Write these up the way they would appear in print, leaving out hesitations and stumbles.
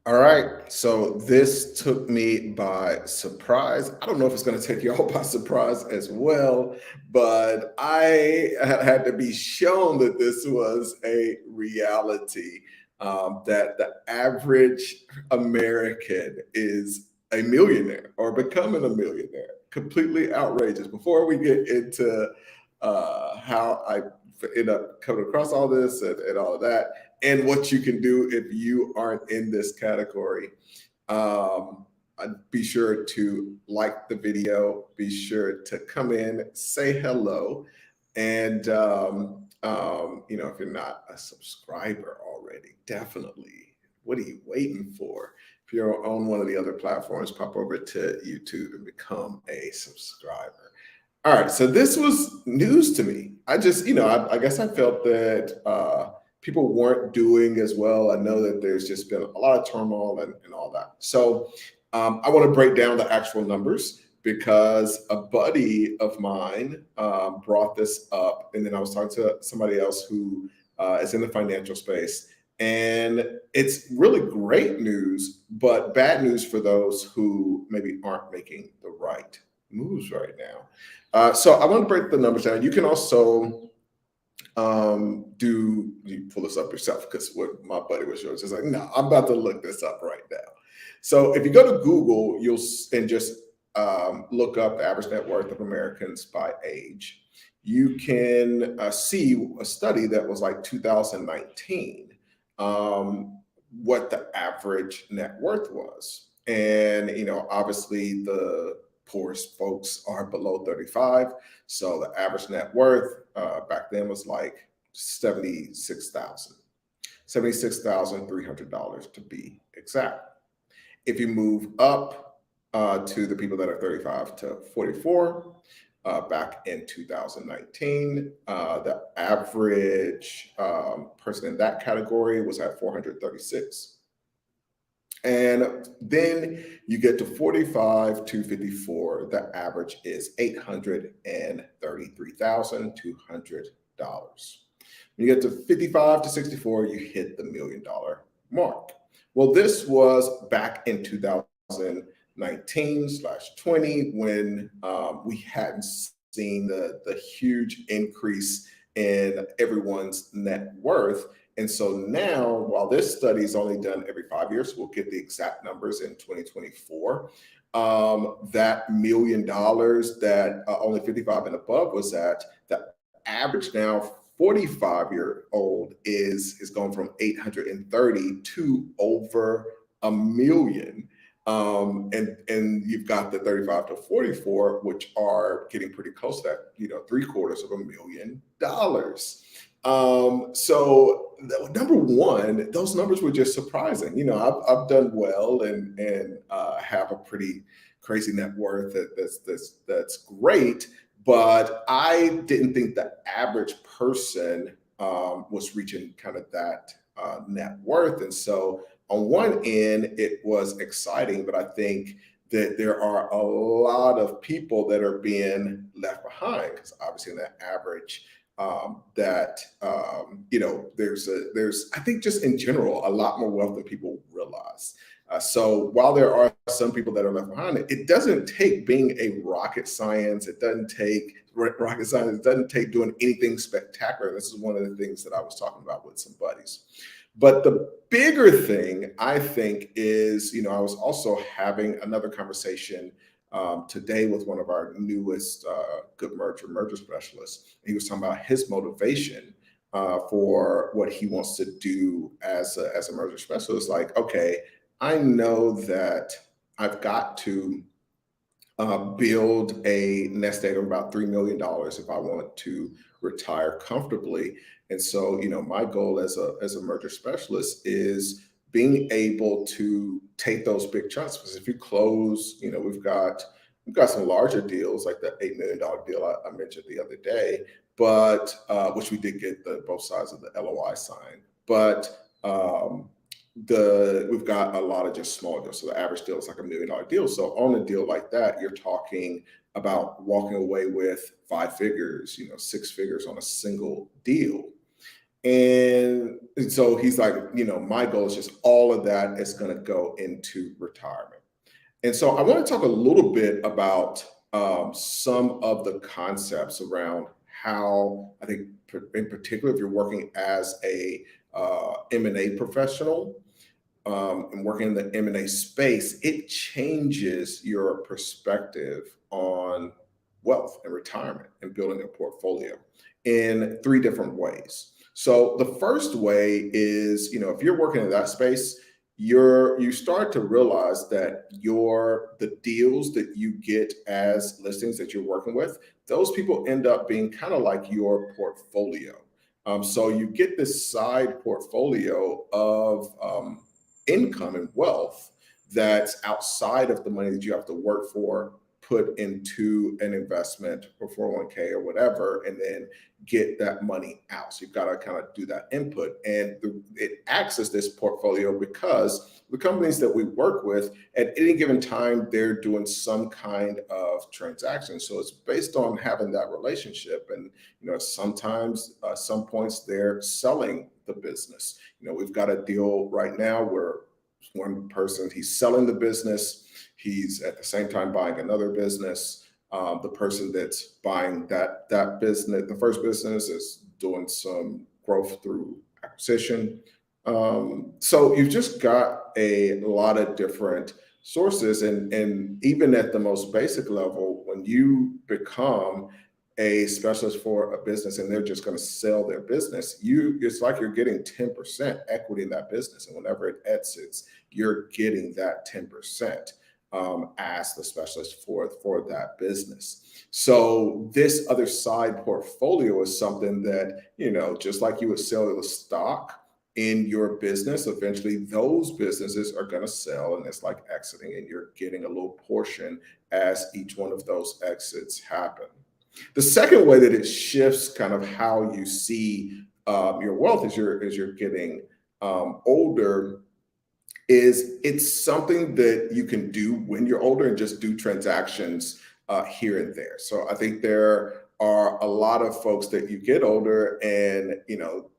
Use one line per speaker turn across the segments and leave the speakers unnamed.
All right. So this took me by surprise. I don't know if it's going to take you all by surprise as well, but I had to be shown that this was a reality, that the average American is a millionaire or becoming a millionaire. Completely outrageous. Before we get into how I end up coming across all this and all of that, and what you can do if you aren't in this category. Be sure to like the video, be sure to come in, say hello. And, if you're not a subscriber already, definitely, what are you waiting for? If you're on one of the other platforms, pop over to YouTube and become a subscriber. All right, so this was news to me. I just, I guess I felt that people weren't doing as well. I know that there's just been a lot of turmoil and all that. So I want to break down the actual numbers because a buddy of mine brought this up, and then I was talking to somebody else who is in the financial space. And it's really great news, but bad news for those who maybe aren't making the right moves right now. So I want to break the numbers down. You can also do you pull this up yourself because what my buddy was showing is like, no, I'm about to look this up right now. So if you go to Google, and just look up the average net worth of Americans by age, you can see a study that was like 2019, what the average net worth was. And, obviously the poorest folks are below 35. So the average net worth back then was like 76,000, $76,300 to be exact. If you move up to the people that are 35 to 44, back in 2019, the average person in that category was at 436. And then you get to 45 to 54, the average is $833,200. When you get to 55 to 64, you hit the $1 million mark. Well, this was back in 2019/20 when we hadn't seen the huge increase in everyone's net worth. And so now, while this study is only done every 5 years, we'll get the exact numbers in 2024. That $1 million that only 55 and above was at, the average now 45-year-old is going from 830 to over a million. And you've got the 35 to 44, which are getting pretty close to that, $750,000. So number one, those numbers were just surprising. I've done well and have a pretty crazy net worth that's great, but I didn't think the average person was reaching kind of that net worth. And so on one end, it was exciting, but I think that there are a lot of people that are being left behind because obviously in that average, there's I think just in general a lot more wealth than people realize. So while there are some people that are left behind, it doesn't take being a rocket science. It doesn't take rocket science. It doesn't take doing anything spectacular. This is one of the things that I was talking about with some buddies. But the bigger thing I think is, I was also having another conversation today with one of our newest good merger specialists. He was talking about his motivation for what he wants to do as a merger specialist. Like, okay, I know that I've got to build a nest egg of about $3 million if I want to retire comfortably. And so, my goal as a merger specialist is being able to take those big chunks. Because if you close, we've got some larger deals like the $8 million deal I mentioned the other day, but which we did get both sides of the LOI signed. But we've got a lot of just small deals. So the average deal is like $1 million deal. So on a deal like that, you're talking about walking away with 5 figures, 6 figures on a single deal. And so he's like, my goal is just all of that is going to go into retirement. And so I want to talk a little bit about some of the concepts around how I think, in particular, if you're working as a M&A professional, and working in the M&A space, it changes your perspective on wealth and retirement and building a portfolio in three different ways. So the first way is, if you're working in that space, you start to realize that the deals that you get as listings that you're working with, those people end up being kind of like your portfolio. So you get this side portfolio of income and wealth that's outside of the money that you have to work for, put into an investment or 401k or whatever, and then get that money out. So you've got to kind of do that input. And it acts as this portfolio because the companies that we work with at any given time, they're doing some kind of transaction. So it's based on having that relationship. And, sometimes, some points they're selling the business. We've got a deal right now where one person, he's selling the business. He's at the same time buying another business. The person that's buying that business, the first business, is doing some growth through acquisition. So you've just got a lot of different sources, and even at the most basic level, when you become a specialist for a business and they're just going to sell their business, it's like you're getting 10% equity in that business, and whenever it exits, you're getting that 10%. As the specialist for that business. So this other side portfolio is something that, just like you would sell the stock in your business, eventually those businesses are going to sell, and it's like exiting, and you're getting a little portion as each one of those exits happen. The second way that it shifts kind of how you see your wealth as you're getting older is it's something that you can do when you're older and just do transactions here and there. So I think there are a lot of folks that you get older and,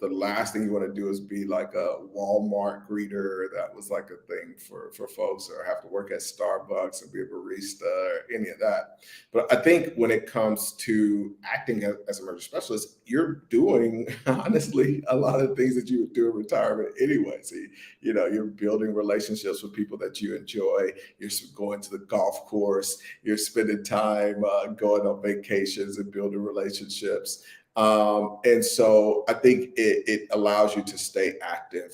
the last thing you want to do is be like a Walmart greeter. That was like a thing for folks, or have to work at Starbucks and be a barista or any of that. But I think when it comes to acting as a merger specialist, you're doing, honestly, a lot of things that you would do in retirement anyway. So, you're building relationships with people that you enjoy. You're going to the golf course. You're spending time going on vacations and building relationships. And so I think it allows you to stay active.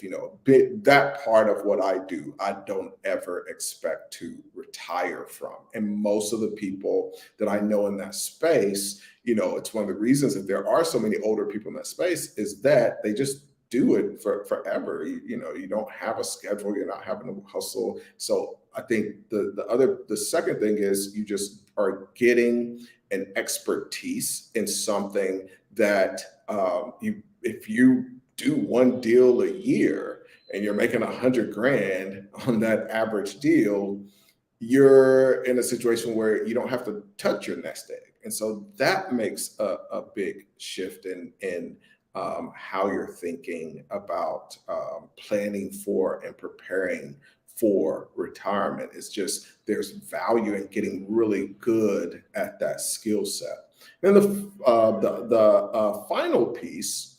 That part of what I do, I don't ever expect to retire from. And most of the people that I know in that space, it's one of the reasons that there are so many older people in that space is that they just do it for forever. You don't have a schedule. You're not having to hustle. So I think the second thing is you just are getting an expertise in something that if you do one deal a year and you're making $100,000 on that average deal, you're in a situation where you don't have to touch your nest egg. And so that makes a big shift in how you're thinking about planning for and preparing for retirement. It's just there's value in getting really good at that skill set. Then the final piece,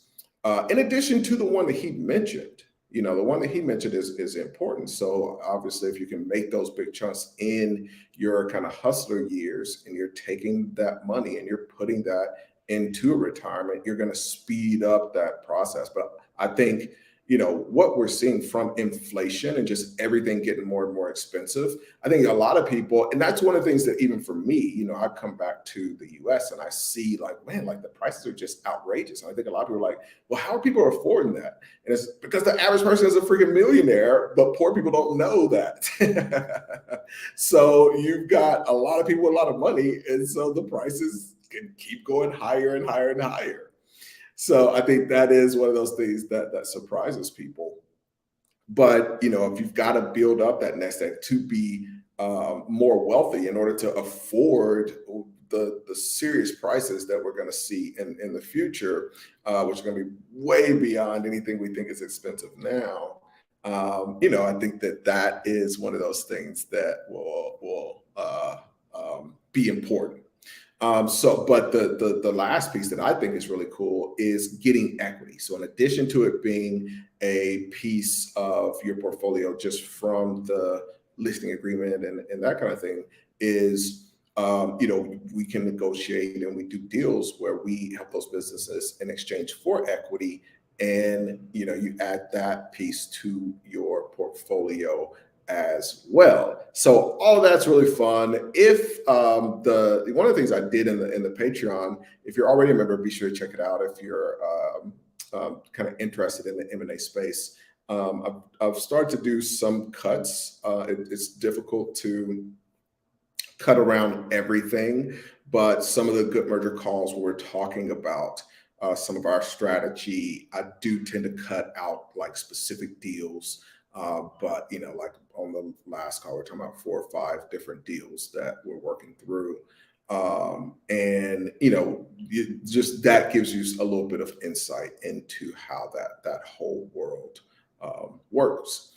in addition to the one that he mentioned, the one that he mentioned is important. So obviously, if you can make those big chunks in your kind of hustler years, and you're taking that money and you're putting that into a retirement, you're going to speed up that process. But I think, what we're seeing from inflation and just everything getting more and more expensive, I think a lot of people, and that's one of the things that even for me, I come back to the US and I see like, man, like the prices are just outrageous. And I think a lot of people are like, well, how are people affording that? And it's because the average person is a freaking millionaire, but poor people don't know that. So you've got a lot of people with a lot of money. And so the prices can keep going higher and higher and higher. So I think that is one of those things that surprises people. But, if you've got to build up that nest egg to be more wealthy in order to afford the serious prices that we're going to see in the future, which are going to be way beyond anything we think is expensive now. I think that is one of those things that will be important. But the last piece that I think is really cool is getting equity. So in addition to it being a piece of your portfolio just from the listing agreement and that kind of thing, is we can negotiate and we do deals where we help those businesses in exchange for equity, and you add that piece to your portfolio as well. So all of that's really fun. If one of the things I did in the Patreon, if you're already a member, be sure to check it out. If you're kind of interested in the M&A space, I've started to do some cuts. It's difficult to cut around everything, but some of the good merger calls we're talking about, some of our strategy, I do tend to cut out like specific deals. But like on the last call, we're talking about 4 or 5 different deals that we're working through. And just that gives you a little bit of insight into how that whole world works.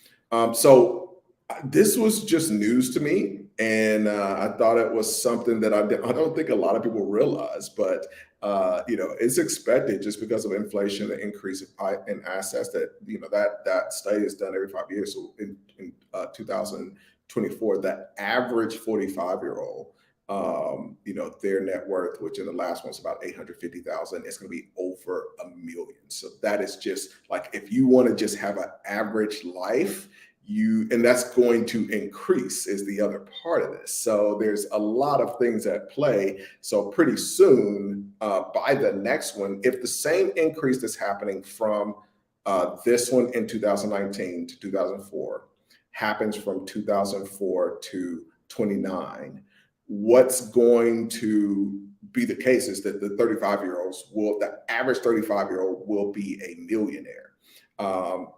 So this was just news to me, and I thought it was something that I don't think a lot of people realize, but it's expected just because of inflation, the increase in assets that that study is done every 5 years. So in 2024, the average 45-year-old, their net worth, which in the last one's about 850,000, it's going to be over $1 million. So that is just like, if you want to just have an average life, and that's going to increase is the other part of this. So there's a lot of things at play. So pretty soon, by the next one, if the same increase that's happening from this one in 2019 to 2004 happens from 2004 to 29, what's going to be the case is that the 35-year-olds the average 35-year-old will be a millionaire.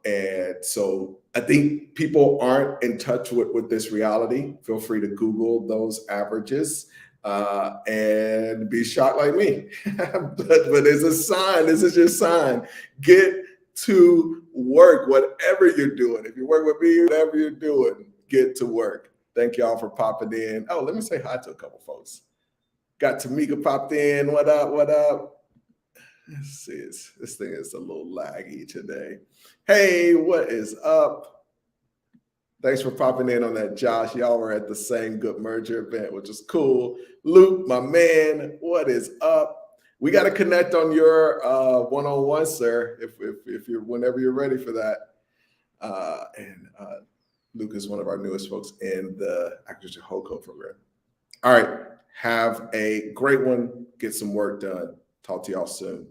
And so I think people aren't in touch with this reality. Feel free to Google those averages and be shocked like me. but it's a sign. This is your sign. Get to work, whatever you're doing. If you work with me, whatever you're doing, get to work. Thank y'all for popping in. Oh, let me say hi to a couple folks. Got Tamika popped in. What up? What up? Let's see, this thing is a little laggy today. Hey, what is up? Thanks for popping in on that, Josh. Y'all were at the same Good Merger event, which is cool. Luke, my man, what is up? We got to connect on your one-on-one, sir, if you're whenever you're ready for that. And Luke is one of our newest folks in the Acquisition Holdco program. All right, have a great one. Get some work done. Talk to y'all soon.